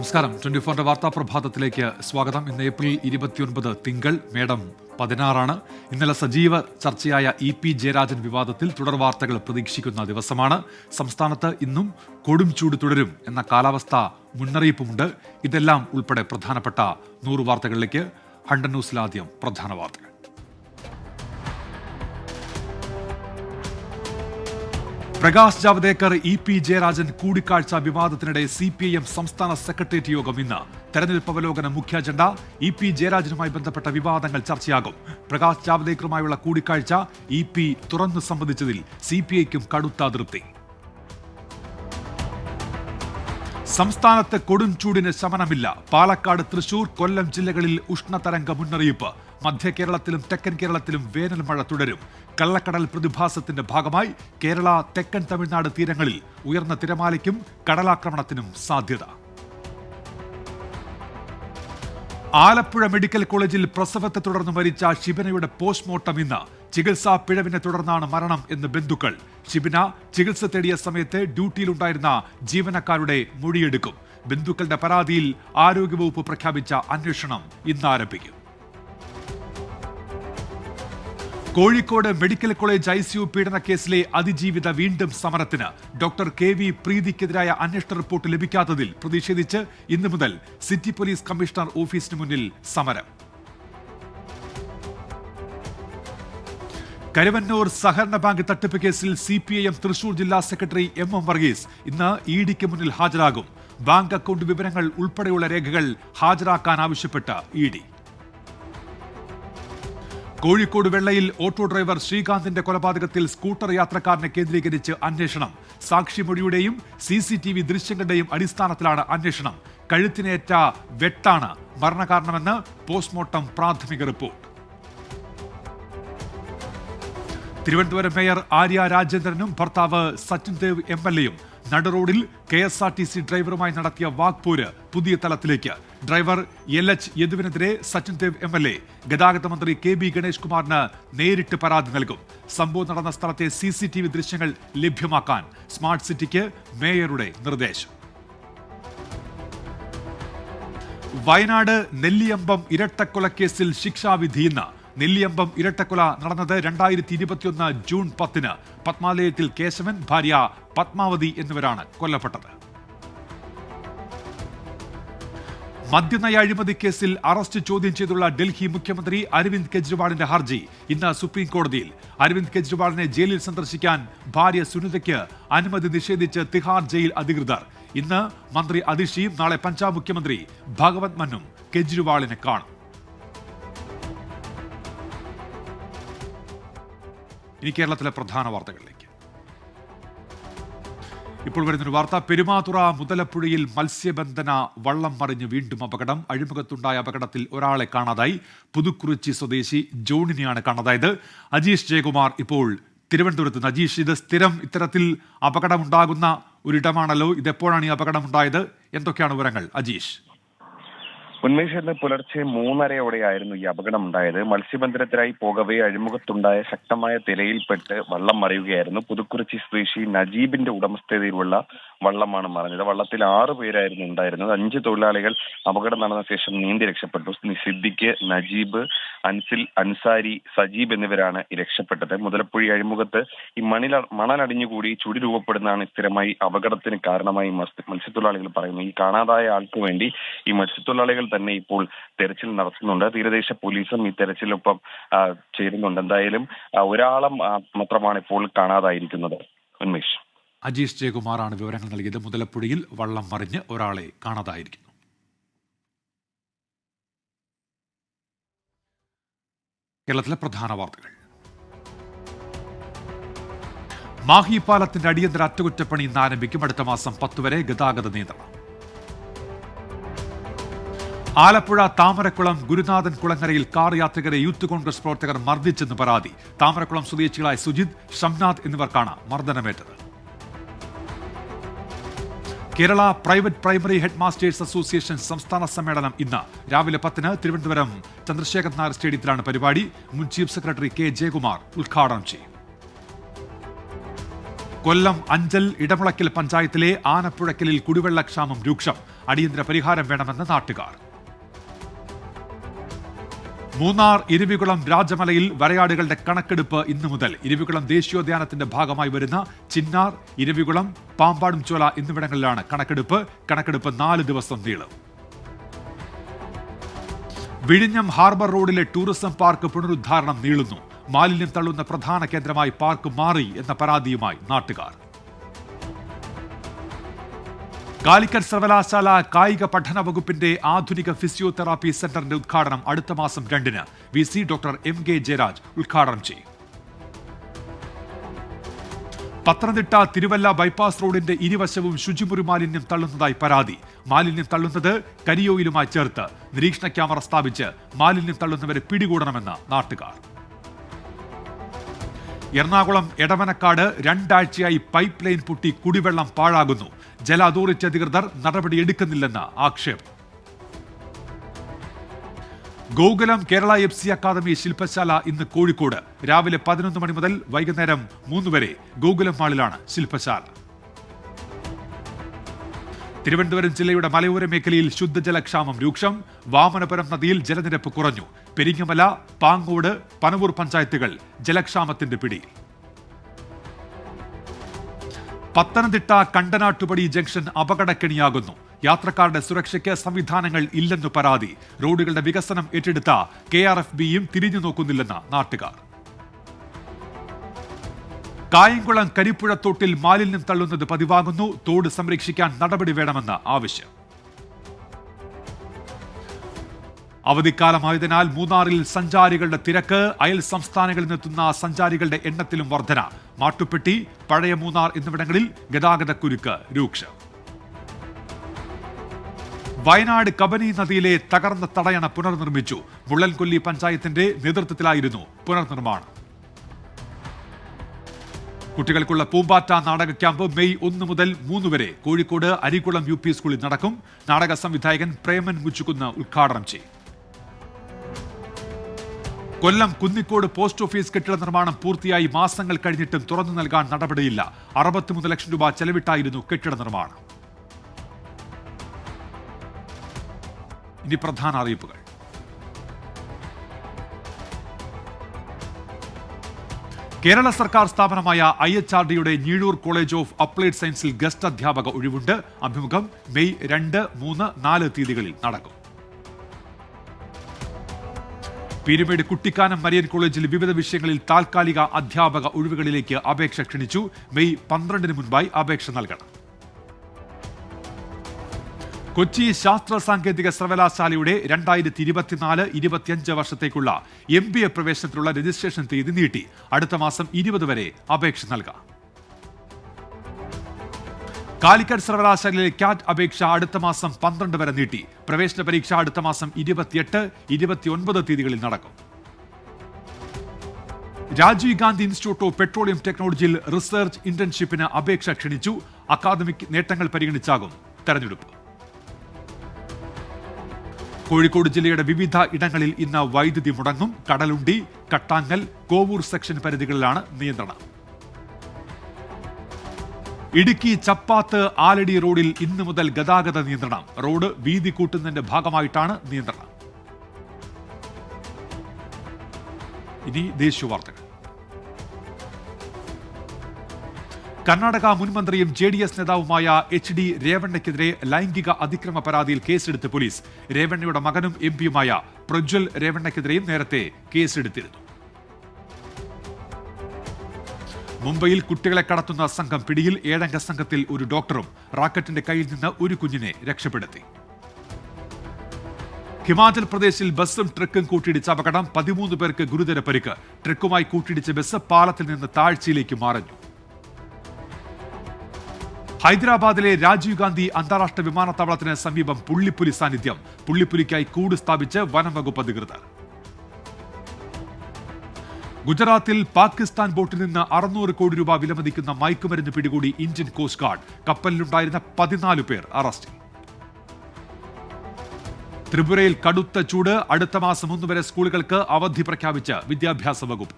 നമസ്കാരം. 24 വാർത്താ പ്രഭാതത്തിലേക്ക് സ്വാഗതം. ഇന്ന് ഏപ്രിൽ 29 തിങ്കൾ, മേടം 16. ഇന്നലെ സജീവ ചർച്ചയായ ഇ.പി. ജയരാജൻ വിവാദത്തിൽ തുടർ വാർത്തകൾ പ്രതീക്ഷിക്കുന്ന ദിവസമാണ്. സംസ്ഥാനത്ത് ഇന്നും കൊടും ചൂട് തുടരും എന്ന കാലാവസ്ഥാ മുന്നറിയിപ്പുമുണ്ട്. ഇതെല്ലാം ഉൾപ്പെടെ പ്രധാനപ്പെട്ട 100 വാർത്തകളിലേക്ക്. ഹണ്ടൻ ന്യൂസിലാദ്യം പ്രധാന വാർത്തകൾ. പ്രകാശ് ജാവ്ദേക്കർ ഇ.പി. ജയരാജൻ കൂടിക്കാഴ്ച വിവാദത്തിനിടെ CPIM സംസ്ഥാന സെക്രട്ടേറിയറ്റ് യോഗം ഇന്ന്. തെരഞ്ഞെടുപ്പ് അവലോകനം മുഖ്യ അജണ്ട. ഇ.പി. ജയരാജനുമായി ബന്ധപ്പെട്ട വിവാദങ്ങൾ ചർച്ചയാകും. പ്രകാശ് ജാവ്ദേക്കറുമായുള്ള കൂടിക്കാഴ്ച ഇ.പി. തുറന്നു സംബന്ധിച്ചതിൽ CPIക്കും കടുത്ത അതൃപ്തി. സംസ്ഥാനത്ത് കൊടും ചൂടിന് ശമനമില്ല. പാലക്കാട്, തൃശൂർ, കൊല്ലം ജില്ലകളിൽ ഉഷ്ണതരംഗ മുന്നറിയിപ്പ്. മധ്യ കേരളത്തിലും തെക്കൻ കേരളത്തിലും വേനൽ മഴ തുടരും. കള്ളക്കടൽ പ്രതിഭാസത്തിന്റെ ഭാഗമായി കേരള, തെക്കൻ തമിഴ്നാട് തീരങ്ങളിൽ ഉയർന്ന തിരമാലയ്ക്കും കടലാക്രമണത്തിനും സാധ്യത. ആലപ്പുഴ മെഡിക്കൽ കോളേജിൽ പ്രസവത്തെ തുടർന്ന് മരിച്ച ഷിബിനയുടെ പോസ്റ്റ്മോർട്ടം ഇന്ന്. ചികിത്സാ പിഴവിനെ തുടർന്നാണ് മരണം എന്ന് ബന്ധുക്കൾ. ഷിബിന ചികിത്സ തേടിയ സമയത്ത് ഡ്യൂട്ടിയിലുണ്ടായിരുന്ന ജീവനക്കാരുടെ മൊഴിയെടുക്കും. ബന്ധുക്കളുടെ പരാതിയിൽ ആരോഗ്യവകുപ്പ് പ്രഖ്യാപിച്ച അന്വേഷണം ഇന്ന് ആരംഭിക്കും. കോഴിക്കോട് മെഡിക്കൽ കോളേജ് ICU പീഡന കേസിലെ അതിജീവിത വീണ്ടും സമരത്തിന്. ഡോക്ടർ KV പ്രീതിക്കെതിരായ അന്വേഷണ റിപ്പോർട്ട് ലഭിക്കാത്തതിൽ പ്രതിഷേധിച്ച് ഇന്നു മുതൽ സിറ്റി പോലീസ് കമ്മീഷണർ ഓഫീസിന് മുന്നിൽ സമരം. കരുവന്നൂർ സഹകരണ ബാങ്ക് തട്ടിപ്പ് കേസിൽ CPIM തൃശൂർ ജില്ലാ സെക്രട്ടറി MM വർഗീസ് ഇന്ന് EDക്ക് മുന്നിൽ ഹാജരാകും. ബാങ്ക് അക്കൗണ്ട് വിവരങ്ങൾ ഉൾപ്പെടെയുള്ള രേഖകൾ ഹാജരാക്കാൻ ആവശ്യപ്പെട്ട് ED. കോഴിക്കോട് വെള്ളയിൽ ഓട്ടോ ഡ്രൈവർ ശ്രീകാന്തിന്റെ കൊലപാതകത്തിൽ സ്കൂട്ടർ യാത്രക്കാരനെ കേന്ദ്രീകരിച്ച് അന്വേഷണം. സാക്ഷിമൊഴിയുടെയും CCTV ദൃശ്യങ്ങളുടെയും അടിസ്ഥാനത്തിലാണ് അന്വേഷണം. കഴുത്തിനേറ്റ വെട്ടാണ് മരണകാരണമെന്ന് പോസ്റ്റ്മോർട്ടം പ്രാഥമിക റിപ്പോർട്ട്. തിരുവനന്തപുരം മേയർ ആര്യ രാജേന്ദ്രനും ഭർത്താവ് സച്ചിൻ ദേവ് MLAയും നടുറോഡിൽ KSRTC ഡ്രൈവറുമായി നടത്തിയ വാക്പോര് പുതിയ തലത്തിലേക്ക്. ഡ്രൈവർ LH യദുവിനെതിരെ സച്ചിൻ ദേവ് MLA ഗതാഗത മന്ത്രി KB ഗണേഷ് കുമാറിന് നേരിട്ട് പരാതി നൽകും. സംഭവം നടന്ന സ്ഥലത്തെ CCTV ദൃശ്യങ്ങൾ ലഭ്യമാക്കാൻ സ്മാർട്ട് സിറ്റിക്ക് മേയറുടെ നിർദ്ദേശം. വയനാട് നെല്ലിയമ്പം ഇരട്ടക്കൊലക്കേസിൽ ശിക്ഷാവിധി ഇന്ന്. നെല്ലിയമ്പം ഇരട്ടക്കൊല നടന്നത് 2021 ജൂൺ 10. പത്മാലയത്തിൽ കേശവൻ, ഭാര്യ പത്മാവതി എന്നിവരാണ് കൊല്ലപ്പെട്ടത്. മദ്യനയ അഴിമതി കേസിൽ അറസ്റ്റ് ചോദ്യം ചെയ്തുള്ള ഡൽഹി മുഖ്യമന്ത്രി അരവിന്ദ് കെജ്രിവാളിന്റെ ഹർജി ഇന്ന് സുപ്രീം കോടതിയിൽ. അരവിന്ദ് കെജ്രിവാളിനെ ജയിലിൽ സന്ദർശിക്കാൻ ഭാര്യ സുനിതയ്ക്ക് അനുമതി നിഷേധിച്ച് തിഹാർ ജയിൽ അധികൃതർ. ഇന്ന് മന്ത്രി അതിഷിയും നാളെ പഞ്ചാബ് മുഖ്യമന്ത്രി ഭഗവത് മന്നും കെജ്രിവാളിനെ കാണും. ഇനി കേരളത്തിലെ പ്രധാന വാർത്തകളിലേക്ക്. ഇപ്പോൾ വരുന്നൊരു വാർത്ത. പെരുമാതുറ മുതലപ്പുഴയിൽ മത്സ്യബന്ധന വള്ളം മറിഞ്ഞ് വീണ്ടും അപകടം. അഴിമുഖത്തുണ്ടായ അപകടത്തിൽ ഒരാളെ കാണാതായി. പുതുക്കുറിച്ചി സ്വദേശി ജോണിനെയാണ് കാണാതായത്. അജീഷ് ജയകുമാർ ഇപ്പോൾ തിരുവനന്തപുരത്ത് നിന്ന്. അജീഷ്, ഇത് സ്ഥിരം ഇത്തരത്തിൽ അപകടമുണ്ടാകുന്ന ഒരിടമാണല്ലോ. ഇതെപ്പോഴാണ് ഈ അപകടമുണ്ടായത്? എന്തൊക്കെയാണ് വിവരങ്ങൾ അജീഷ്? ഉന്മേഷ്, ഇന്ന് പുലർച്ചെ 3:30യോടെയായിരുന്നു ഈ അപകടമുണ്ടായത്. മത്സ്യബന്ധനത്തിനായി പോകവേ അഴിമുഖത്തുണ്ടായ ശക്തമായ തിരയിൽപ്പെട്ട് വള്ളം മറിയുകയായിരുന്നു. പുതുക്കുറിച്ചി സ്വദേശി നജീബിന്റെ ഉടമസ്ഥതയിലുള്ള വള്ളമാണ് മറിഞ്ഞത്. വള്ളത്തിൽ 6 പേരായിരുന്നു ഉണ്ടായിരുന്നത്. 5 തൊഴിലാളികൾ അപകടം നടന്ന ശേഷം നീന്തി രക്ഷപ്പെട്ടു. സിദ്ദിഖ്, നജീബ്, അൻസിൽ, അൻസാരി, സജീബ് എന്നിവരാണ് രക്ഷപ്പെട്ടത്. മുതലപ്പുഴ അഴിമുഖത്ത് ഈ മണലടിഞ്ഞുകൂടി ചുഴി രൂപപ്പെടുന്നതാണ് സ്ഥിരമായി അപകടത്തിന് കാരണമായി മത്സ്യത്തൊഴിലാളികൾ പറയുന്നു. ഈ കാണാതായ ആൾക്ക് വേണ്ടി ഈ മത്സ്യത്തൊഴിലാളികൾ തന്നെ ഇപ്പോൾ തെരച്ചിൽ നടത്തുന്നുണ്ട്. തീരദേശ പോലീസും ഈ തെരച്ചിലൊപ്പം ചേരുന്നുണ്ട്. എന്തായാലും ഒരാളെ മാത്രമാണ് ഇപ്പോൾ കാണാതായിരിക്കുന്നത്. ഉന്മേഷ്. അജീഷ് ജയകുമാറാണ് വിവരങ്ങൾ നൽകിയത്. മുതലപ്പുഴയിൽ വള്ളം മറിഞ്ഞ് ഒരാളെ കാണാതായിരിക്കുന്നു. കേരളത്തിലെ പ്രധാന വാർത്തകൾ. മാഹി പാലത്തിന്റെ അടിയന്തര അറ്റകുറ്റപ്പണി ഇന്ന് ആരംഭിക്കും. അടുത്ത മാസം 10 വരെ ഗതാഗത നിയന്ത്രണം. ആലപ്പുഴ താമരക്കുളം ഗുരുനാഥൻ കുളങ്ങരയിൽ കാർ യാത്രികരെ യൂത്ത് കോൺഗ്രസ് പ്രവർത്തകർ മർദ്ദിച്ചെന്ന് പരാതി. താമരക്കുളം സ്വദേശികളായ സുജിത്, ഷംനാഥ് എന്നിവർക്കാണ് മർദ്ദനമേറ്റത്. Kerala private primary head masters association സംസ്ഥാന സമ്മേളനം ഇന്ന് രാവിലെ 10-ന് തിരുവനന്തപുരം ചന്ദ്രശേഖർ നായർ സ്റ്റേഡിയത്തിലാണ് പരിപാടി. മുൻ ചീഫ് സെക്രട്ടറി K. ജയകുമാർ ഉദ്ഘാടനം ചെയ്യും. കൊല്ലം അഞ്ചൽ ഇടമുളയ്ക്കൽ പഞ്ചായത്തിലെ ആനപ്പുഴയ്ക്കലിൽ കുടിവെള്ളക്ഷാമം രൂക്ഷം. അടിയന്തര പരിഹാരം വേണമെന്ന് നാട്ടുകാർ. മൂന്നാർ ഇരവികുളം രാജമലയിൽ വരയാടുകളുടെ കണക്കെടുപ്പ് ഇന്നു മുതൽ. ഇരവികുളം ദേശീയോദ്യാനത്തിന്റെ ഭാഗമായി വരുന്ന ചിന്നാർ, ഇരവികുളം, പാമ്പാടുംചോല എന്നിവിടങ്ങളിലാണ് കണക്കെടുപ്പ്. 4 ദിവസം നീളും. വിഴിഞ്ഞം ഹാർബർ റോഡിലെ ടൂറിസം പാർക്ക് പുനരുദ്ധാരണം നീളുന്നു. മാലിന്യം തള്ളുന്ന പ്രധാന കേന്ദ്രമായി പാർക്ക് മാറി എന്ന പരാതിയുമായി നാട്ടുകാർ. കാലിക്കറ്റ് സർവകലാശാല കായിക പഠന വകുപ്പിന്റെ ആധുനിക ഫിസിയോതെറാപ്പി സെന്ററിന്റെ ഉദ്ഘാടനം അടുത്ത മാസം 2-ന് VC ഡോക്ടർ MK ജയരാജ് ഉദ്ഘാടനം ചെയ്യും. പത്തനംതിട്ട തിരുവല്ല ബൈപ്പാസ് റോഡിന്റെ ഇരുവശവും ശുചിമുറി മാലിന്യം തള്ളുന്നതായി പരാതി. മാലിന്യം തള്ളുന്നത് കരിയോയിലുമായി ചേർത്ത് നിരീക്ഷണ ക്യാമറ സ്ഥാപിച്ച് മാലിന്യം തള്ളുന്നവരെ പിടികൂടണമെന്ന് നാട്ടുകാർ. എറണാകുളം എടവനക്കാട് 2 ആഴ്ചയായി പൈപ്പ് ലൈൻ പൊട്ടി കുടിവെള്ളം പാഴാകുന്നു. ജല അതോറിറ്റി അധികൃതർ നടപടിയെടുക്കുന്നില്ലെന്ന് ആക്ഷേപം. ഗോകുലം കേരള FC അക്കാദമി ശില്പശാല ഇന്ന് കോഴിക്കോട്. രാവിലെ 11 മണി മുതൽ വൈകുന്നേരം 3 വരെ ഗോകുലം മാളിലാണ് ശില്പശാല. തിരുവനന്തപുരം ജില്ലയുടെ മലയോര മേഖലയിൽ ശുദ്ധജലക്ഷാമം രൂക്ഷം. വാമനപുരം നദിയിൽ ജലനിരപ്പ് കുറഞ്ഞു. പെരിങ്ങമല, പാങ്ങോട്, പനവൂർ പഞ്ചായത്തുകൾ ജലക്ഷാമത്തിന്റെ പിടിയിൽ. പത്തനംതിട്ട കണ്ടനാട്ടുപടി ജംഗ്ഷൻ അപകടക്കെണിയാകുന്നു. യാത്രക്കാരുടെ സുരക്ഷയ്ക്ക് സംവിധാനങ്ങൾ ഇല്ലെന്നു പരാതി. റോഡുകളുടെ വികസനം ഏറ്റെടുത്ത KRFBയും തിരിഞ്ഞു നോക്കുന്നില്ലെന്ന് നാട്ടുകാർ. കായംകുളം കരിപ്പുഴത്തോട്ടിൽ മാലിന്യം തള്ളുന്നത് പതിവാകുന്നു. തോട് സംരക്ഷിക്കാൻ നടപടി വേണമെന്ന് ആവശ്യം. അവധിക്കാലമായതിനാൽ മൂന്നാറിൽ സഞ്ചാരികളുടെ തിരക്ക്. അയൽ സംസ്ഥാനങ്ങളിൽ നിന്നെത്തുന്ന സഞ്ചാരികളുടെ എണ്ണത്തിലും വർധന. മാട്ടുപ്പെട്ടി, പഴയ മൂന്നാർ എന്നിവിടങ്ങളിൽ ഗതാഗതക്കുരുക്ക് രൂക്ഷം. വയനാട് കബനി നദിയിലെ തകർന്ന തടയണ പുനർനിർമ്മിച്ചു. മുള്ളൻകൊല്ലി പഞ്ചായത്തിന്റെ നേതൃത്വത്തിലായിരുന്നു പുനർനിർമ്മാണം. കുട്ടികൾക്കുള്ള പൂമ്പാറ്റ നാടക ക്യാമ്പ് മെയ് 1 മുതൽ 3 വരെ കോഴിക്കോട് അരിക്കുളം UP സ്കൂളിൽ നടക്കും. നാടക സംവിധായകൻ പ്രേമൻ മുച്ചുകുന്ന് ഉദ്ഘാടനം ചെയ്യും. കൊല്ലം കുന്നിക്കോട് പോസ്റ്റ് ഓഫീസ് കെട്ടിട നിർമ്മാണം പൂർത്തിയായി മാസങ്ങൾ കഴിഞ്ഞിട്ടും തുറന്നു നൽകാൻ നടപടിയില്ല. 63 ലക്ഷം രൂപ ചെലവിട്ടായിരുന്നു കെട്ടിട നിർമ്മാണം. ഇനി പ്രധാന അറിയിപ്പുകൾ. കേരള സർക്കാർ സ്ഥാപനമായ IHRDയുടെ ഞീഴൂർ കോളേജ് ഓഫ് അപ്ലൈഡ് സയൻസിൽ ഗസ്റ്റ് അധ്യാപക ഒഴിവുണ്ട്. അഭിമുഖം മെയ് 2, 3, 4 തീയതികളിൽ നടക്കും. പീരുമേട് കുട്ടിക്കാനം മരിയൻ കോളേജിൽ വിവിധ വിഷയങ്ങളിൽ താൽക്കാലിക അധ്യാപക ഒഴിവുകളിലേക്ക് അപേക്ഷ ക്ഷണിച്ചു. മെയ് 12-ന് മുൻപായി അപേക്ഷ നൽകണം. കൊച്ചി ശാസ്ത്ര സാങ്കേതിക സർവകലാശാലയുടെ 2024-25 വർഷത്തേക്കുള്ള MBA പ്രവേശനത്തിലുള്ള രജിസ്ട്രേഷൻ തീയതി നീട്ടി. അടുത്ത മാസം 20 വരെ അപേക്ഷ നൽകാം. കാലിക്കറ്റ് സർവകലാശാലയിലെ ക്യാറ്റ് അപേക്ഷ അടുത്ത മാസം 12 വരെ നീട്ടി. പ്രവേശന പരീക്ഷ അടുത്ത മാസം 28, 29 തീയതികളിൽ നടക്കും. Rajiv Gandhi institute of petroleum ടെക്നോളജിയിൽ റിസർച്ച് ഇന്റേൺഷിപ്പിന് അപേക്ഷ ക്ഷണിച്ചു. അക്കാദമിക് നേട്ടങ്ങൾ പരിഗണിച്ചാകും തെരഞ്ഞെടുപ്പ്. കോഴിക്കോട് ജില്ലയുടെ വിവിധ ഇടങ്ങളിൽ ഇന്ന് വൈദ്യുതി മുടങ്ങും. കടലുണ്ടി, കട്ടാങ്ങൽ, കോവൂർ സെക്ഷൻ പരിധികളിലാണ് നിയന്ത്രണം. ഇടുക്കി ചപ്പാത്ത് ആലടി റോഡിൽ ഇന്നു മുതൽ ഗതാഗത നിയന്ത്രണം. റോഡ് വീതി കൂട്ടുന്നതിന്റെ ഭാഗമായിട്ടാണ് നിയന്ത്രണം. ഇനി ദേശീയ വാർത്തകൾ. കർണാടക മുൻ മന്ത്രിയും JDS നേതാവുമായ HD രേവണ്ണയ്ക്കെതിരെ ലൈംഗിക അതിക്രമ പരാതിയിൽ കേസെടുത്ത് പോലീസ്. രേവണ്ണയുടെ മകനും MP-യുമായ പ്രജ്വൽ രേവണ്ണയ്ക്കെതിരെയും നേരത്തെ കേസെടുത്തിരുന്നു. മുംബൈയിൽ കുട്ടികളെ കടത്തുന്ന സംഘം പിടിയിൽ. 7-അംഗ സംഘത്തിൽ ഒരു ഡോക്ടറും റാക്കറ്റിന്റെ കയ്യിൽ നിന്ന് ഒരു കുഞ്ഞിനെ രക്ഷപ്പെടുത്തി. ഹിമാചൽ പ്രദേശിൽ ബസ്സും ട്രക്കും കൂട്ടിയിടിച്ച അപകടം. 13 പേർക്ക് ഗുരുതര പരിക്ക്. ട്രക്കുമായി കൂട്ടിയിടിച്ച ബസ് പാലത്തിൽ നിന്ന് താഴ്ചയിലേക്ക് മറിഞ്ഞു. ഹൈദരാബാദിലെ രാജീവ് ഗാന്ധി അന്താരാഷ്ട്ര വിമാനത്താവളത്തിന് സമീപം പുള്ളിപ്പുലി സാന്നിധ്യം. പുള്ളിപ്പുലിക്കായി കൂട് സ്ഥാപിച്ച് വനം വകുപ്പ് അധികൃതർ. ഗുജറാത്തിൽ പാകിസ്ഥാൻ ബോട്ടിൽ നിന്ന് 600 കോടി രൂപ വിലമതിക്കുന്ന മയക്കുമരുന്ന് പിടികൂടി ഇന്ത്യൻ കോസ്റ്റ് ഗാർഡ്. കപ്പലിലുണ്ടായിരുന്ന 14 പേർ അറസ്റ്റിൽ. ത്രിപുരയിൽ കടുത്ത ചൂട്. അടുത്ത മാസം 1 വരെ സ്കൂളുകൾക്ക് അവധി പ്രഖ്യാപിച്ച് വിദ്യാഭ്യാസ വകുപ്പ്.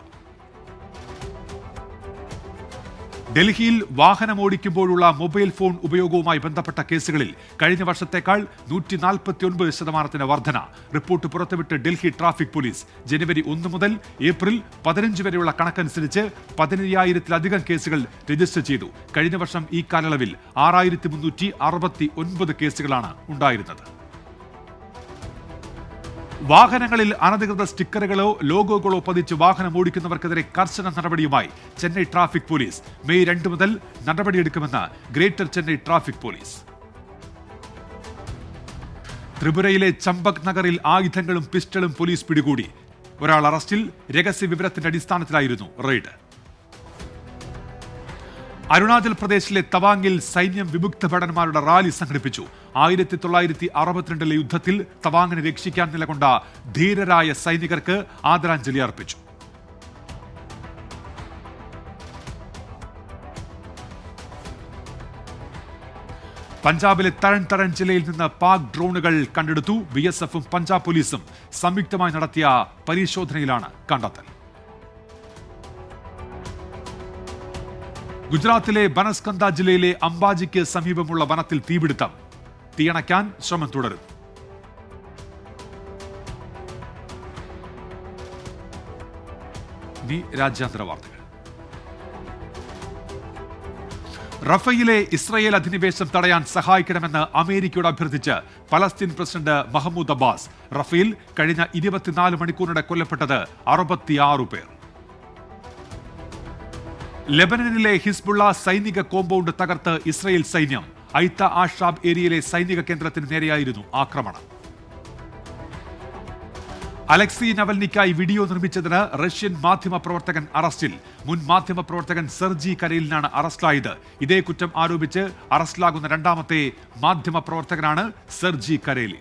ഡൽഹിയിൽ വാഹനമോടിക്കുമ്പോഴുള്ള മൊബൈൽ ഫോൺ ഉപയോഗവുമായി ബന്ധപ്പെട്ട കേസുകളിൽ കഴിഞ്ഞ വർഷത്തേക്കാൾ 149% വർധന. റിപ്പോർട്ട് പുറത്തുവിട്ട് ഡൽഹി ട്രാഫിക് പോലീസ്. ജനുവരി 1 മുതൽ ഏപ്രിൽ 15 വരെയുള്ള കണക്കനുസരിച്ച് 15,000-ലധികം കേസുകൾ രജിസ്റ്റർ ചെയ്തു. കഴിഞ്ഞ വർഷം ഈ കാലയളവിൽ 6,369 കേസുകളാണ് ഉണ്ടായിരുന്നത്. വാഹനങ്ങളിൽ അനധികൃത സ്റ്റിക്കറുകളോ ലോഗോകളോ പതിച്ച് വാഹനം ഓടിക്കുന്നവർക്കെതിരെ കർശന നടപടിയുമായി ചെന്നൈ ട്രാഫിക് പോലീസ്. മെയ് 2 മുതൽ നടപടിയെടുക്കുമെന്ന് ഗ്രേറ്റർ ചെന്നൈ ട്രാഫിക് പോലീസ്. ത്രിപുരയിലെ ചമ്പക് നഗറിൽ ആയുധങ്ങളും പിസ്റ്റളും പോലീസ് പിടികൂടി. ഒരാൾ അറസ്റ്റിൽ. രഹസ്യ വിവരത്തിന്റെ അടിസ്ഥാനത്തിലായിരുന്നു റെയ്ഡ്. അരുണാചൽ പ്രദേശിലെ തവാങ്ങിൽ സൈന്യം വിമുക്ത ഭടന്മാരുടെ റാലി സംഘടിപ്പിച്ചു. 1962 യുദ്ധത്തിൽ തവാങ്ങിനെ രക്ഷിക്കാൻ നിലകൊണ്ട ധീരരായ സൈനികർക്ക് ആദരാഞ്ജലി അർപ്പിച്ചു. പഞ്ചാബിലെ തരൺ ജില്ലയിൽ നിന്ന് പാക് ഡ്രോണുകൾ കണ്ടെടുത്തു. BSFും പഞ്ചാബ് പോലീസും സംയുക്തമായി നടത്തിയ പരിശോധനയിലാണ് കണ്ടെത്തൽ. ഗുജറാത്തിലെ ബനസ്കന്ത ജില്ലയിലെ അംബാജിക്ക് സമീപമുള്ള വനത്തിൽ തീപിടുത്തം. തീയണയ്ക്കാൻ ശ്രമം തുടരും. ഇനി രാജ്യാന്തര വാർത്തകൾ. റഫയിലെ ഇസ്രയേൽ അധിനിവേശം തടയാൻ സഹായിക്കണമെന്ന് അമേരിക്കയോട് അഭ്യർത്ഥിച്ച് പലസ്തീൻ പ്രസിഡന്റ് മഹ്മൂദ് അബ്ബാസ്. റഫയിൽ കഴിഞ്ഞ 24 മണിക്കൂറിനിടെ കൊല്ലപ്പെട്ടത് 66 പേർ. ലെബനനിലെ ഹിസ്ബുള്ള സൈനിക കോമ്പൗണ്ട് തകർത്ത് ഇസ്രയേൽ സൈന്യം. ഐത്ത ആഷാബ് ഏരിയയിലെ സൈനിക കേന്ദ്രത്തിന് നേരെയായിരുന്നു ആക്രമണം. അലക്സി നവൽനിക്കായി വീഡിയോ നിർമ്മിച്ചതിന് റഷ്യൻ മാധ്യമപ്രവർത്തകൻ അറസ്റ്റിൽ. മുൻ മാധ്യമപ്രവർത്തകൻ സെർജി കരേലിനാണ് അറസ്റ്റിലായത്. ഇതേ കുറ്റം ആരോപിച്ച് അറസ്റ്റിലാകുന്ന രണ്ടാമത്തെ മാധ്യമപ്രവർത്തകനാണ് സെർജി കരേലി.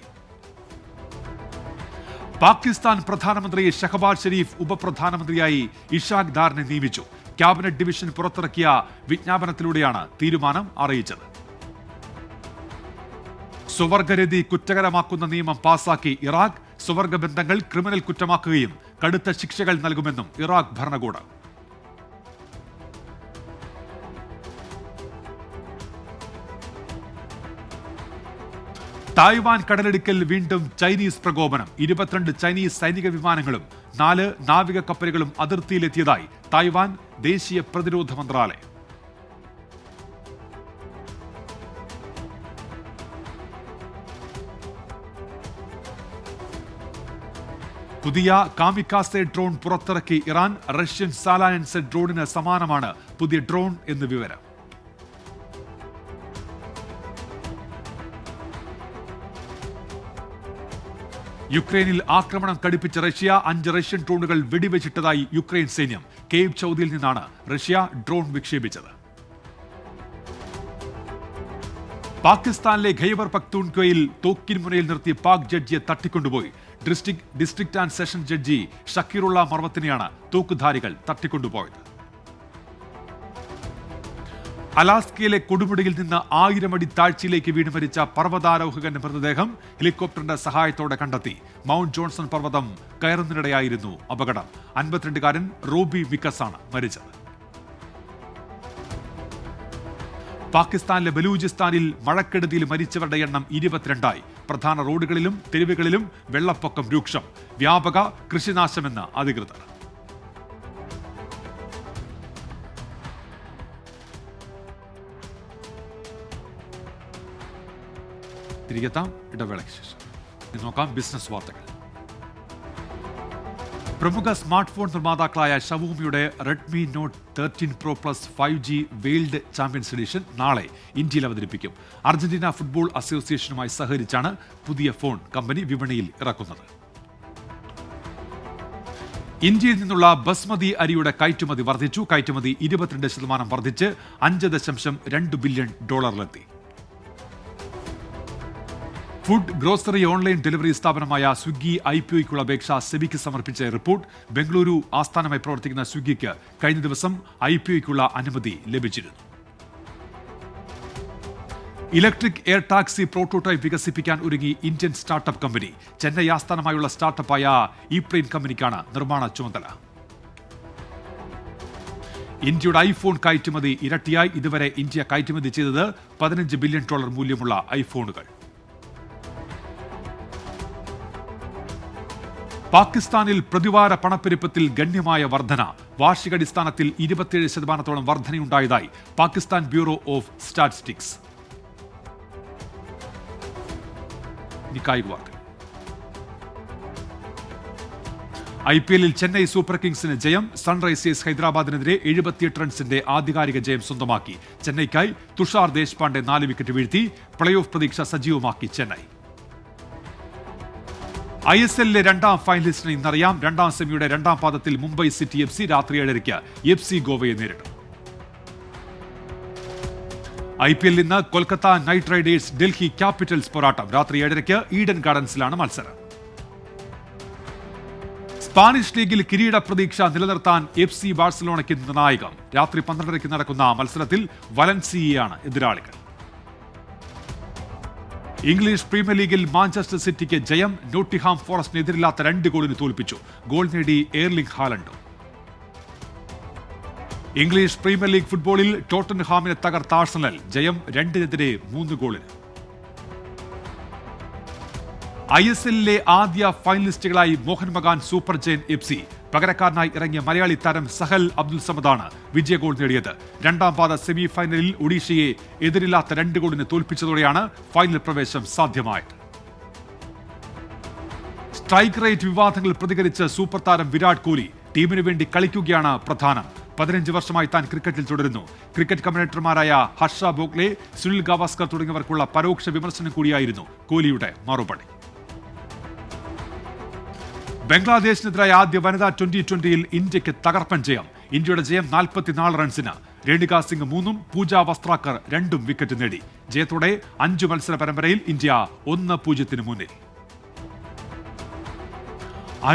പാകിസ്ഥാൻ പ്രധാനമന്ത്രി ഷഹബാസ് ഷെരീഫ് ഉപപ്രധാനമന്ത്രിയായി ഇഷാഖ് ദാറിനെ നിയമിച്ചു. ക്യാബിനറ്റ് ഡിവിഷൻ പുറത്തിറക്കിയ വിജ്ഞാപനത്തിലൂടെയാണ് തീരുമാനം അറിയിച്ചത്. സ്വവർഗരതി കുറ്റകരമാക്കുന്ന നിയമം പാസാക്കി ഇറാഖ്. സ്വവർഗ ബന്ധങ്ങൾ ക്രിമിനൽ കുറ്റമാക്കുകയും കടുത്ത ശിക്ഷകൾ നൽകുമെന്നും ഇറാഖ് ഭരണകൂടം. തായ്വാൻ കടലിടുക്കിൽ വീണ്ടും ചൈനീസ് പ്രകോപനം. 22 ചൈനീസ് സൈനിക വിമാനങ്ങളും 4 നാവിക കപ്പലുകളും അതിർത്തിയിലെത്തിയതായി തായ്വാൻ ദേശീയ പ്രതിരോധ മന്ത്രാലയം. പുതിയ കാമിക്കാസെ ഡ്രോൺ പുറത്തിറക്കി ഇറാൻ. റഷ്യൻ സാലാൻസ് ഡ്രോണിന് സമാനമാണ് പുതിയ ഡ്രോൺ എന്ന് വിവരം. യുക്രൈനിൽ ആക്രമണം കടുപ്പിച്ച റഷ്യ. 5 റഷ്യൻ ഡ്രോണുകൾ വെടിവെച്ചിട്ടതായി യുക്രൈൻ സൈന്യം. കേവ് ചൗദിയിൽ നിന്നാണ് റഷ്യ ഡ്രോൺ വിക്ഷേപിച്ചത്. പാകിസ്ഥാനിലെ ഖൈബർ പഖ്തൂൺഖ്വയിൽ തോക്കിൻ മുനയിൽ നിർത്തി പാക് ജഡ്ജിയെ തട്ടിക്കൊണ്ടുപോയി. District and session judge Shakirullah മർവത്തിനെയാണ് തോക്കുധാരികൾ തട്ടിക്കൊണ്ടുപോയത്. അലാസ്കയിലെ കൊടുമുടിയിൽ നിന്ന് 1000 അടി താഴ്ചയിലേക്ക് വീണ് മരിച്ച പർവ്വതാരോഹകന്റെ മൃതദേഹം ഹെലികോപ്റ്ററിന്റെ സഹായത്തോടെ കണ്ടെത്തി. മൗണ്ട് ജോൺസൺ പർവ്വതം കയറുന്നതിനിടെയായിരുന്നു അപകടം. 52-കാരൻ റോബി വിക്കസ് ആണ് മരിച്ചത്. പാകിസ്ഥാനിലെ ബലൂചിസ്ഥാനിൽ മഴക്കെടുതിയിൽ മരിച്ചവരുടെ എണ്ണം 22ആയി. പ്രധാന റോഡുകളിലും തെരുവുകളിലും വെള്ളപ്പൊക്കം രൂക്ഷം. വ്യാപക കൃഷിനാശമെന്ന് അധികൃതർ. തിരികെത്താം ഇടവേളയ്ക്ക് ശേഷം. നോക്കാം ബിസിനസ് വാർത്തകൾ. പ്രമുഖ സ്മാർട്ട് ഫോൺ നിർമ്മാതാക്കളായ ഷവോമിയുടെ Redmi Note 13 Pro Plus 5G world champions edition നാളെ ഇന്ത്യയിൽ അവതരിപ്പിക്കും. അർജന്റീന ഫുട്ബോൾ അസോസിയേഷനുമായി സഹകരിച്ചാണ് പുതിയ ഫോൺ കമ്പനി വിപണിയിൽ ഇറക്കുന്നത്. ഇന്ത്യയിൽ നിന്നുള്ള ബസ്മതി അരിയുടെ കയറ്റുമതി വർദ്ധിച്ചു. കയറ്റുമതി 22% വർദ്ധിച്ച് $5.2 billion food grocery online delivery സ്ഥാപനമായ സ്വിഗ്ഗി IPOയ്ക്കുള്ള അപേക്ഷ സെബിക്ക് സമർപ്പിച്ച റിപ്പോർട്ട്. ബംഗളൂരു ആസ്ഥാനമായി പ്രവർത്തിക്കുന്ന സ്വിഗ്ഗിക്ക് കഴിഞ്ഞ ദിവസം IPOയ്ക്കുള്ള അനുമതി ലഭിച്ചിരുന്നു. ഇലക്ട്രിക് എയർ ടാക്സി പ്രോട്ടോടൈപ്പ് വികസിപ്പിക്കാൻ ഒരുങ്ങി ഇന്ത്യൻ സ്റ്റാർട്ടപ്പ് കമ്പനി. ചെന്നൈ ആസ്ഥാനമായുള്ള സ്റ്റാർട്ടപ്പായ ഇപ്ലെയിൻ കമ്പനിക്കാണ് നിർമ്മാണ ചുമതല. ഇന്ത്യയുടെ ഐഫോൺ കയറ്റുമതി ഇരട്ടിയായി. ഇതുവരെ ഇന്ത്യ കയറ്റുമതി ചെയ്തത് $15 ബില്യൺ മൂല്യമുള്ള ഐഫോണുകൾ. പാകിസ്ഥാനിൽ പ്രതിവാര പണപ്പെരുപ്പത്തിൽ ഗണ്യമായ വർധന. വാർഷികാടിസ്ഥാനത്തിൽ 27% വർധനയുണ്ടായതായി പാകിസ്ഥാൻ ബ്യൂറോ ഓഫ് സ്റ്റാറ്റിസ്റ്റിക്സ്. IPL-ൽ ചെന്നൈ സൂപ്പർ കിങ്സിന് ജയം. സൺറൈസേഴ്സ് ഹൈദരാബാദിനെതിരെ 78 റൺസിന്റെ ആധികാരിക ജയം സ്വന്തമാക്കി. ചെന്നൈക്കായി തുഷാർ ദേശ്പാണ്ഡെ 4 വിക്കറ്റ് വീഴ്ത്തി. പ്ലേ ഓഫ് പ്രതീക്ഷ സജീവമാക്കി ചെന്നൈ. ISL-ലെ രണ്ടാം ഫൈനലിസ്റ്റിനെ ഇന്നറിയാം. രണ്ടാം സെമിയുടെ രണ്ടാം പാദത്തിൽ മുംബൈ സിറ്റി FC രാത്രി 7:30 FC ഗോവയെ നേരിടും. IPL ഇന്ന് Kolkata night Riders Delhi Capitals പോരാട്ടം. രാത്രി 7:30 ഈഡൻ ഗാർഡൻസിലാണ് മത്സരം. സ്പാനിഷ് ലീഗിൽ കിരീട പ്രതീക്ഷ നിലനിർത്താൻ FC ബാഴ്സലോണയ്ക്ക് നിർണായകം. രാത്രി 12:30 നടക്കുന്ന മത്സരത്തിൽ വലൻസിയയാണ് എതിരാളികൾ. ഇംഗ്ലീഷ് പ്രീമിയർ ലീഗിൽ മാഞ്ചസ്റ്റർ സിറ്റിക്ക് ജയം. നോട്ടിംഗ്ഹാം ഫോറസ്റ്റിന് എതിരില്ലാത്ത 2 ഗോളിന് തോൽപ്പിച്ചു. ഗോൾ നേടി എർലിംഗ് ഹാലൻഡും. ഇംഗ്ലീഷ് പ്രീമിയർ ലീഗ് ഫുട്ബോളിൽ ടോട്ടൻഹാമിനെ തകർത്ത ആഴ്സണൽ ജയം. 2-നെതിരെ 3 ഗോളിന്. ISL-ലെ ആദ്യ ഫൈനലിസ്റ്റുകളായി മോഹൻ ബഗാൻ സൂപ്പർ ജയൻ FC. പകരക്കാരനായി ഇറങ്ങിയ മലയാളി താരം സഹൽ അബ്ദുൽ സമദാണ് വിജയ ഗോൾ നേടിയത്. രണ്ടാം പാദ സെമി ഫൈനലിൽ ഒഡീഷയെ എതിരില്ലാത്ത 2 ഗോളിന് തോൽപ്പിച്ചതോടെയാണ് ഫൈനൽ പ്രവേശം സാധ്യമായത്. സ്ട്രൈക്ക് റേറ്റ് വിവാദങ്ങൾ പ്രതികരിച്ച് സൂപ്പർ താരം വിരാട് കോഹ്ലി. ടീമിനു വേണ്ടി കളിക്കുകയാണ് പ്രധാനം. 15 വർഷമായി താൻ ക്രിക്കറ്റിൽ തുടരുന്നു. ക്രിക്കറ്റ് കമന്റേറ്റർമാരായ ഹർഷ ബോഗ്ലെ, സുനിൽ ഗവാസ്കർ തുടങ്ങിയവർക്കുള്ള പരോക്ഷ വിമർശനം കൂടിയായിരുന്നു കോഹ്ലിയുടെ മറുപടി. ബംഗ്ലാദേശിനെതിരായ ആദ്യ വനിതാ 2020-ൽ ഇന്ത്യക്ക് തകർപ്പൻ ജയം. ഇന്ത്യയുടെ ജയം 44 റൺസിന്. രേണുക സിംഗ് 3-ഉം പൂജ വസ്ത്രാക്കർ 2-ഉം വിക്കറ്റ് നേടി. ജയത്തോടെ 5 മത്സര പരമ്പരയിൽ ഇന്ത്യ 1-0 മുന്നിൽ.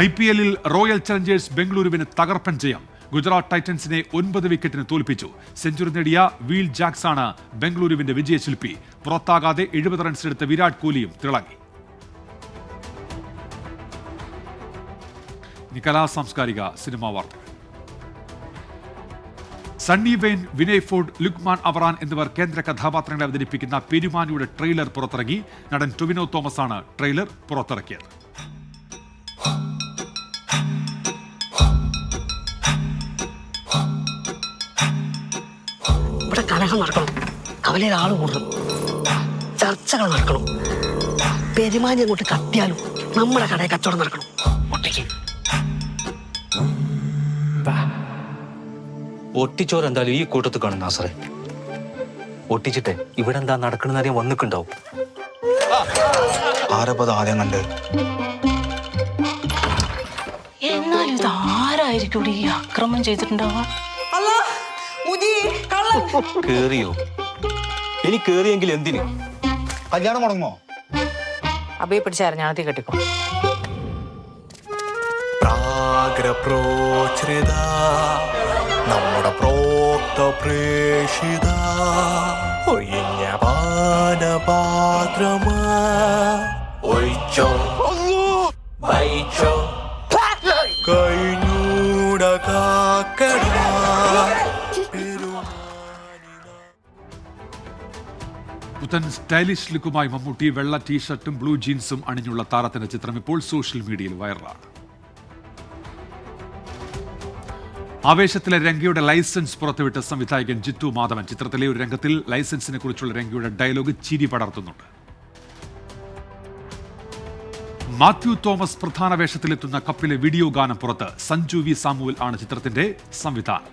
IPL-ൽ റോയൽ ചലഞ്ചേഴ്സ് ബംഗളൂരുവിന് തകർപ്പൻ ജയം. ഗുജറാത്ത് ടൈറ്റൻസിനെ 9 വിക്കറ്റിന് തോൽപ്പിച്ചു. സെഞ്ചുറി നേടിയ വീൽ ജാക്സാണ് ബംഗളൂരുവിന്റെ വിജയശില്പി. പുറത്താകാതെ 70 റൺസെടുത്ത വിരാട് കോഹ്ലിയും തിളങ്ങി. സാംസ്കാരിക സിനിമാ വാർത്തകൾ. സണ്ണി വെയ്ൻ, വിനയ് ഫോർഡ്, ലുക്മാൻ അവറാൻ എന്നിവർ കേന്ദ്ര കഥാപാത്രങ്ങളെ അവതരിപ്പിക്കുന്ന പെരുമാനിയുടെ ട്രെയിലർ പുറത്തിറങ്ങി. നടൻ ടൊവിനോ തോമസ് ആണ് ട്രെയിലർ പുറത്തിറക്കിയത്. ഇവിടെ കലഹം നടക്കണം, കവലയിൽ ആള് കൂടണം, ചർച്ചകൾ നടക്കണം. പെരുമാനി അങ്ങോട്ട് കത്തിയാലും നമ്മുടെ കടയിൽ കച്ചവടം നടക്കണം. ഒട്ടിച്ചോർ എന്തായാലും ഈ കൂട്ടത്തിൽ കാണും നാസറെ. ഒട്ടിച്ചിട്ടെ ഇവിടെ എന്താ നടക്കണെന്ന് അറിയാൻ വന്നിട്ടുണ്ടാവും. ആരപ്പത് ആദ്യം കണ്ട് എന്നാലും ഇത് ആരായിരിക്കും ഈ ആക്രമണം ചെയ്തിട്ടുണ്ടാവുക? കേറിയോ? ഇനി കേറിയെങ്കിൽ എന്തിന്? കല്യാണം മുടങ്ങോ? അബയെ പിടിച്ചറിഞ്ഞാണത്തി കെട്ടിക്കോ. നമ്മുടെ പ്രോക്ത പ്രേഷിത ഒഴിഞ്ഞ പാനപാത്രമാ ഒഴിച്ചോ വൈച്ചോ കഴിഞ്ഞൂട കാക്കട. പുത്തൻ സ്റ്റൈലിഷ് ലുക്കുമായി മമ്മൂട്ടി വെള്ള ടീഷർട്ടും ബ്ലൂ ജീൻസും അണിഞ്ഞുള്ള താരത്തിന്റെ ചിത്രം ഇപ്പോൾ സോഷ്യൽ മീഡിയയിൽ വൈറലാണ്. ആവേശത്തിലെ രംഗയുടെ ലൈസൻസ് പുറത്തുവിട്ട സംവിധായകൻ ജിത്തു മാധവൻ ചിത്രത്തിലെ ഒരു രംഗത്തിൽ ലൈസൻസിനെ കുറിച്ചുള്ള രംഗയുടെ ഡയലോഗ് ചിരി പടർത്തുന്നുണ്ട്. മാത്യു തോമസ് പ്രധാന വേഷത്തിലെത്തുന്ന കപ്പിലെ വീഡിയോ ഗാനം പുറത്ത്. സഞ്ജു വി സാമുവൽ ആണ് ചിത്രത്തിന്റെ സംവിധാനം.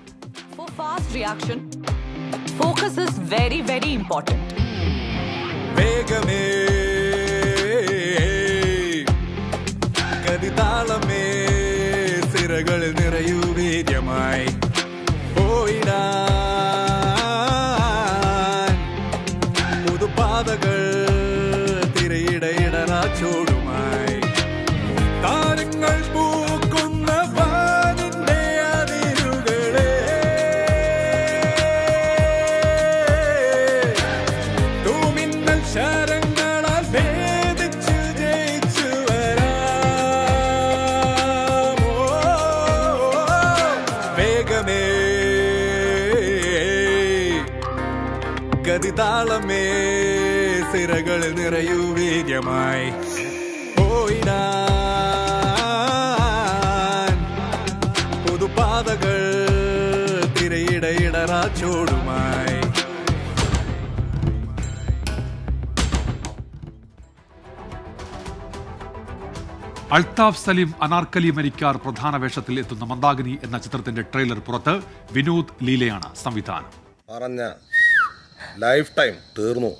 സിരകളിൽ നിറയൂ വീര്യമായി പുതുപാതകൾ തിരയിടയിടറാ ചോടുമായി താരങ്ങൾ പൂക്കുന്ന പാനിന്റെ അതിരുകളെ തൂമിന്നൽ ശരങ്ങളാൽ ഭേദിച്ചു ജയിച്ചു വേഗമേ ഗതിതാളമേ സിരകളിൽ നിറയൂ വീര്യമായി പോയിടാൻ പുതുപാതകൾ തിരയിടയിടറാ ചോടുമായി. അൽത്താഫ് സലീം അനാർക്കലി മരിക്കാർ പ്രധാന വേഷത്തിൽ എത്തുന്ന മന്ദാകിനി എന്ന ചിത്രത്തിന്റെ ട്രെയിലർ പുറത്ത്. വിനോദ് ലീലയാണ് സംവിധാനം. പറഞ്ഞ ലൈഫ് ടൈം തീർന്നു.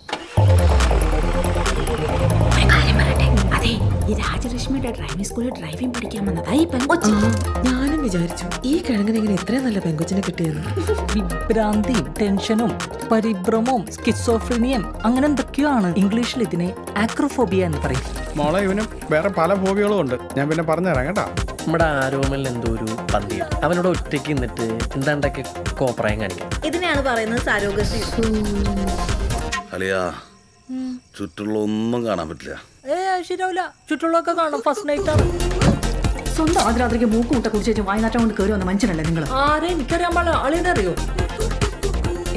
അതെ, ഈ രാജലക്ഷ്മിയുടെ ഡ്രൈവിംഗ് സ്കൂളിൽ ഡ്രൈവിംഗ് പഠിക്കാൻ വന്നതാ ഈ പെങ്കൊച്ച്. ഞാനും വിചാരിച്ചു ഈ കിഴങ്ങിനെങ്ങനെ ഇത്രയും നല്ല പെങ്കൊച്ചിനെ കിട്ടിയെന്ന്. വിഭ്രാന്തിയും ടെൻഷനും പരിഭ്രമവും സ്കിസോഫ്രീനിയം അങ്ങനെ എന്തൊക്കെയോ ആണ്. ഇംഗ്ലീഷിൽ ഇതിനെ ആക്രോഫോബിയ എന്ന് പറയും. മോളെ ഇവനും വേറെ പല ഫോബികളും ഉണ്ട്. ഞാൻ പിന്നെ പറഞ്ഞുതരാം കേട്ടാ. നമ്മുടെ ആരോമൽ എന്തോ ഒരു പന്തിയും അവനോട് ഒറ്റയ്ക്ക് നിന്നിട്ട് എന്താണ്ടൊക്കെ കോപ്രായം കാണിക്കാം. ഇതിനെയാണ് പറയുന്നത് സാരോഗസി. അലിയാ ചുറ്റുള്ള ഒന്നും കാണാൻ പറ്റില്ല. ശരിയാവില്ല, ചുറ്റുള്ളൊക്കെ കാണും. ഫസ്റ്റ് നൈറ്റ് ആണ്. സ്വന്തം ആദ്യരാത്രിക്ക് മൂക്ക് മുട്ട കുടിച്ചു വായനാറ്റം കൊണ്ട് കയറി വന്ന മനുഷ്യനല്ലേ നിങ്ങൾ? ആരെ എനിക്കറിയാൻ പാടില്ല. ആളിനെ അറിയോ?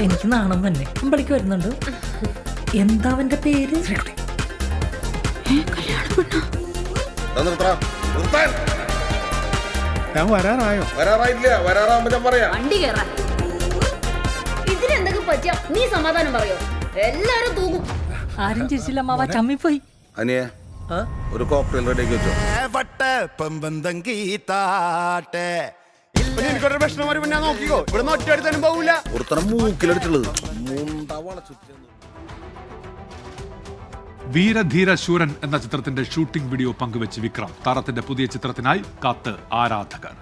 എനിക്ക് നാണം തന്നെ. അമ്പളിക്ക് വരുന്നുണ്ട്. എന്താ അവന്റെ പേര്? ഞാൻ വരാറായോ? വരാറായില്ല. വരാറാകുമ്പോ ഞാൻ പറയാം. വണ്ടി കയറാൻ ഇതിനെന്തൊക്കെ പറ്റിയ നീ സമാധാനം പറയോ? എല്ലാരും തൂകും. ആരും ചിരിച്ചില്ല. മാവ ചമ്മിപ്പോയി. അനിയെ ഒരു കോക്ടെയിൽ റെഡിയാക്കി വെച്ചോ. എനിക്കൊരു പ്രശ്നം വരും. ഞാൻ നോക്കിക്കോ, ഇവിടെ ഒറ്റ അടുത്താനും പോകില്ല. ഒരുത്തരം മൂക്കിലടിച്ചുള്ളത്. വീരധീര ശൂരൻ എന്ന ചിത്രത്തിന്റെ ഷൂട്ടിംഗ് വീഡിയോ പങ്കുവെച്ച് വിക്രം. താരത്തിന്റെ പുതിയ ചിത്രത്തിനായി കാത്ത് ആരാധകർ.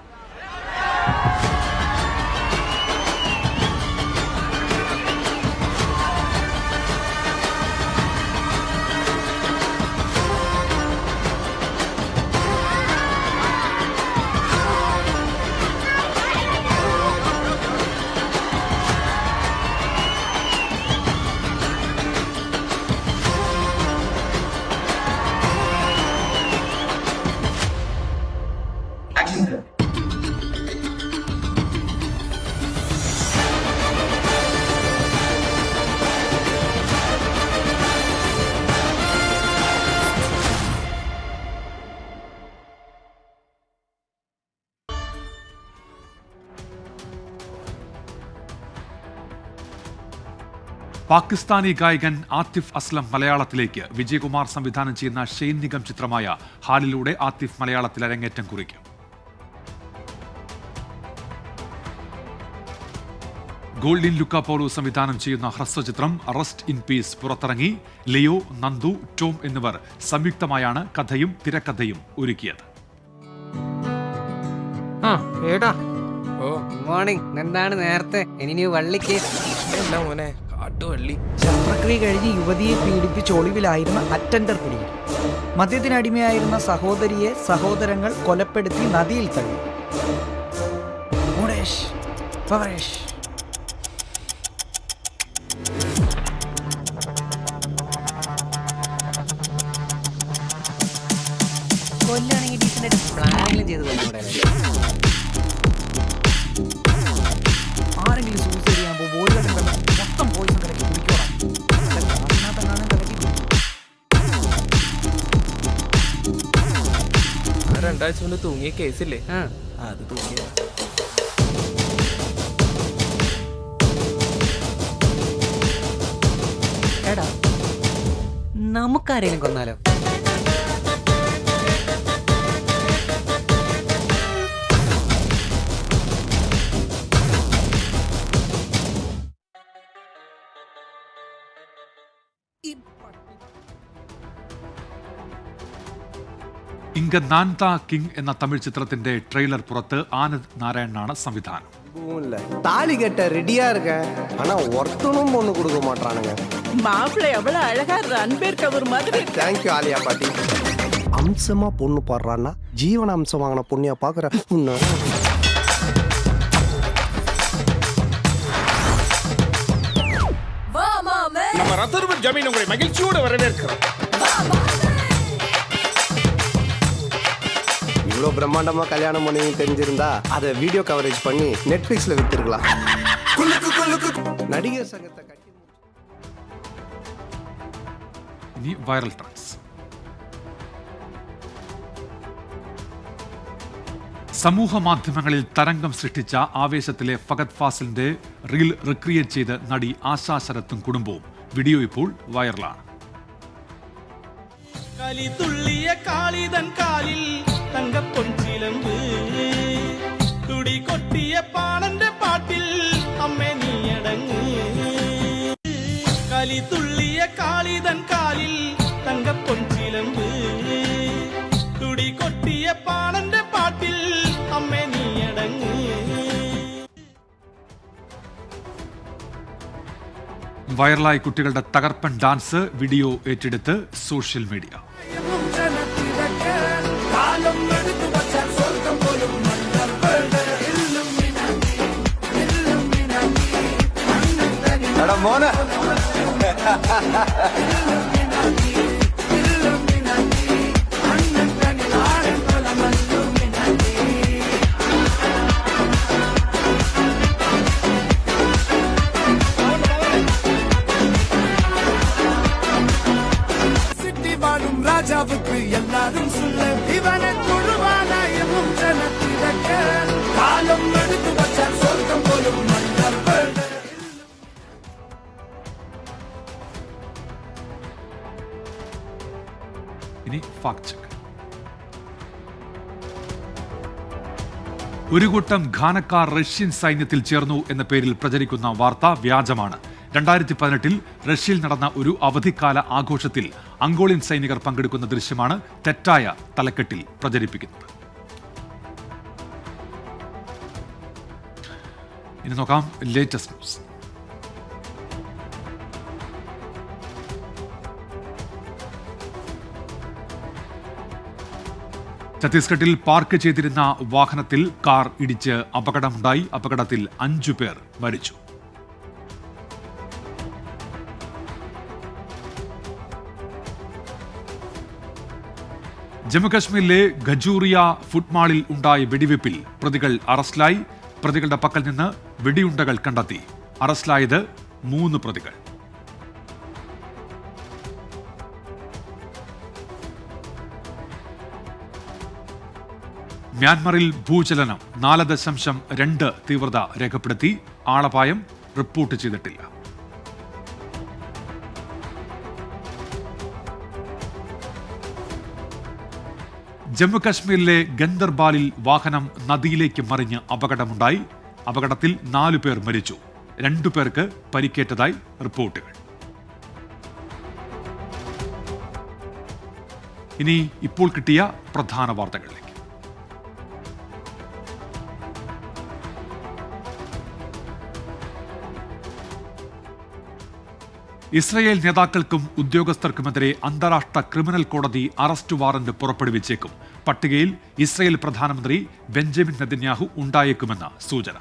പാകിസ്ഥാനി ഗായകൻ ആതിഫ് അസ്ലം മലയാളത്തിലേക്ക്. വിജയകുമാർ സംവിധാനം ചെയ്യുന്ന ഷെയ്ൻ നിഗം ചിത്രമായ ഹാലിലൂടെ ആതിഫ് മലയാളത്തിൽ അരങ്ങേറ്റം കുറിക്കും. ഗോൾഡിൻ ലുക്കാപോളു സംവിധാനം ചെയ്യുന്ന ഹ്രസ്വചിത്രം റസ്റ്റ് ഇൻ പീസ് പുറത്തിറങ്ങി. ലിയോ, നന്ദു, ടോം എന്നിവർ സംയുക്തമായാണ് കഥയും തിരക്കഥയും ഒരുക്കിയത്. മോർണിംഗ്. എന്താണ് നേരത്തെ? ഇനി വള്ളിക്ക് മോനെ കാട്ടുവള്ളി. ശസ്ത്രക്രിയ കഴിഞ്ഞ് യുവതിയെ പീഡിപ്പിച്ച് ഒളിവിലായിരുന്ന അറ്റൻഡർ പിടിയിൽ. മദ്യത്തിനടിമയായിരുന്ന സഹോദരിയെ സഹോദരങ്ങൾ കൊലപ്പെടുത്തി നദിയിൽ തള്ളി. മുടേഷ്, പവരേഷ്. കൊല്ലാണെങ്കിൽ ഡീസൻ്റ് പ്ലാനെങ്കിലും ചെയ്ത് കൊല്ലൂടെ? ആരെങ്കിലും സൂസൈഡ് ചെയ്യാൻ പോകുമ്പോൾ മൊത്തം പോയിസൺ കിടക്കി കുടിക്കണം. രണ്ടാഴ്ച കൊണ്ട് തൂങ്ങിയ കേസില്ലേ? അത് തൂങ്ങിയ എടാ, നമുക്കാരെങ്കിലും കൊന്നാലോ? ഇങ്ക നാൻത കിങ് എന്ന തമിഴ് ചിത്രത്തിന്റെ ട്രെയിലർ പുറത്ത്. ആനന്ദ് നാരായണനാണ് സംവിധാനം. தாலி கட்ட ரெடியா இருக்க, ஆனா ஒருத்தனும் பொண்ணு கொடுக்க மாட்டானுங்க. மாப்பிள்ளை எவ்வளவு அழகா ரன்பீர் கபூர் மாதிரி. தேங்க்யூ ஆலியா பாட்டி. அம்சமா பொண்ணு பாடுறான்னா ஜீவன அம்சம் வாங்கின பொண்ணியா பாக்குற. நம்ம ரத்தர்பன் ஜமீன் உங்களை மகிழ்ச்சியோடு வரவேற்கிறோம். இவ்வளோ பிரம்மாண்டமா கல்யாணம் பண்ணி தெரிஞ்சிருந்தா அதை வீடியோ கவரேஜ் பண்ணி நெட்ஃபிளிக்ஸ்ல வித்துருக்கலாம். நடிகர் சங்கத்தை கட்டி ഇനി വൈറൽ ട്രെൻഡ്സ്. സമൂഹ മാധ്യമങ്ങളിൽ തരംഗം സൃഷ്ടിച്ച ആവേശത്തിലെ ഫഹദ് ഫാസിലിന്റെ റീൽ റിക്രിയേറ്റ് ചെയ്ത് നടി ആശാ ശരത്തും കുടുംബവും. വീഡിയോ ഇപ്പോൾ വൈറലാണ്. തുള്ളിയ കാളിതൻ കാലിൽ തങ്കപ്പൊൻചിലമ്പ് തുടി കൊട്ടിയ പാണന്റെ പാട്ടിൽ അമ്മേ നീയടങ്ങ് കലി തുള്ളിയ കാളിതൻ കാലിൽ തങ്കപ്പൊൻചിലമ്പ് തുടി കൊട്ടിയ പാണന്റെ പാട്ടിൽ അമ്മേ നീയടങ്ങ്. വൈറലായി കുട്ടികളുടെ തകർപ്പൻ ഡാൻസ് വീഡിയോ ഏറ്റെടുത്ത് സോഷ്യൽ മീഡിയ. ராஜாவுக்கு எல்லாரும் சொல்ல இவனை தொழுவானாயமும் ஜனத்திரக்க காலம் எடுத்து வச்சால் சொர்க்கம் போலும் மன்னர். ഇനി ഫാക്ട് ചെക്ക്. ഒരു കൂട്ടം ഘാനക്കാർ റഷ്യൻ സൈന്യത്തിൽ ചേർന്നു എന്ന പേരിൽ പ്രചരിക്കുന്ന വാർത്ത വ്യാജമാണ്. 2018 റഷ്യയിൽ നടന്ന ഒരു അവധിക്കാല ആഘോഷത്തിൽ അങ്കോളിയൻ സൈനികർ പങ്കെടുക്കുന്ന ദൃശ്യമാണ് തെറ്റായ തലക്കെട്ടിൽ പ്രചരിപ്പിക്കുന്നത്. ഇനി നോക്കാം ലേറ്റസ്റ്റ് ന്യൂസ്. ഛത്തീസ്ഗഡിൽ പാർക്ക് ചെയ്തിരുന്ന വാഹനത്തിൽ കാർ ഇടിച്ച് അപകടമുണ്ടായി. അപകടത്തിൽ 5 പേർ മരിച്ചു. ജമ്മുകശ്മീരിലെ ഖജൂറിയ ഫുഡ് മാളിൽ ഉണ്ടായ വെടിവെപ്പിൽ പ്രതികൾ അറസ്റ്റിലായി. പ്രതികളുടെ പക്കൽ നിന്ന് വെടിയുണ്ടകൾ കണ്ടെത്തി. അറസ്റ്റിലായത് 3 പ്രതികൾ. മ്യാൻമറിൽ ഭൂചലനം 4.2 തീവ്രത രേഖപ്പെടുത്തി. ആളപായം റിപ്പോർട്ട് ചെയ്തിട്ടില്ല. ജമ്മുകശ്മീരിലെ ഗന്ദർബാലിൽ വാഹനം നദിയിലേക്ക് മറിഞ്ഞ് അപകടമുണ്ടായി. അപകടത്തിൽ 4 പേർ മരിച്ചു. 2 പേർക്ക് പരിക്കേറ്റതായി റിപ്പോർട്ടുകൾ. ഇനി ഇപ്പോൾ കിട്ടിയ പ്രധാന വാർത്തകളിലേക്ക്. ഇസ്രയേൽ നേതാക്കൾക്കും ഉദ്യോഗസ്ഥർക്കുമെതിരെ അന്താരാഷ്ട്ര ക്രിമിനൽ കോടതി അറസ്റ്റ് വാറന്റ് പുറപ്പെടുവിച്ചേക്കും. പട്ടികയിൽ ഇസ്രയേൽ പ്രധാനമന്ത്രി ബെഞ്ചമിൻ നെതന്യാഹു ഉണ്ടായേക്കുമെന്ന് സൂചന.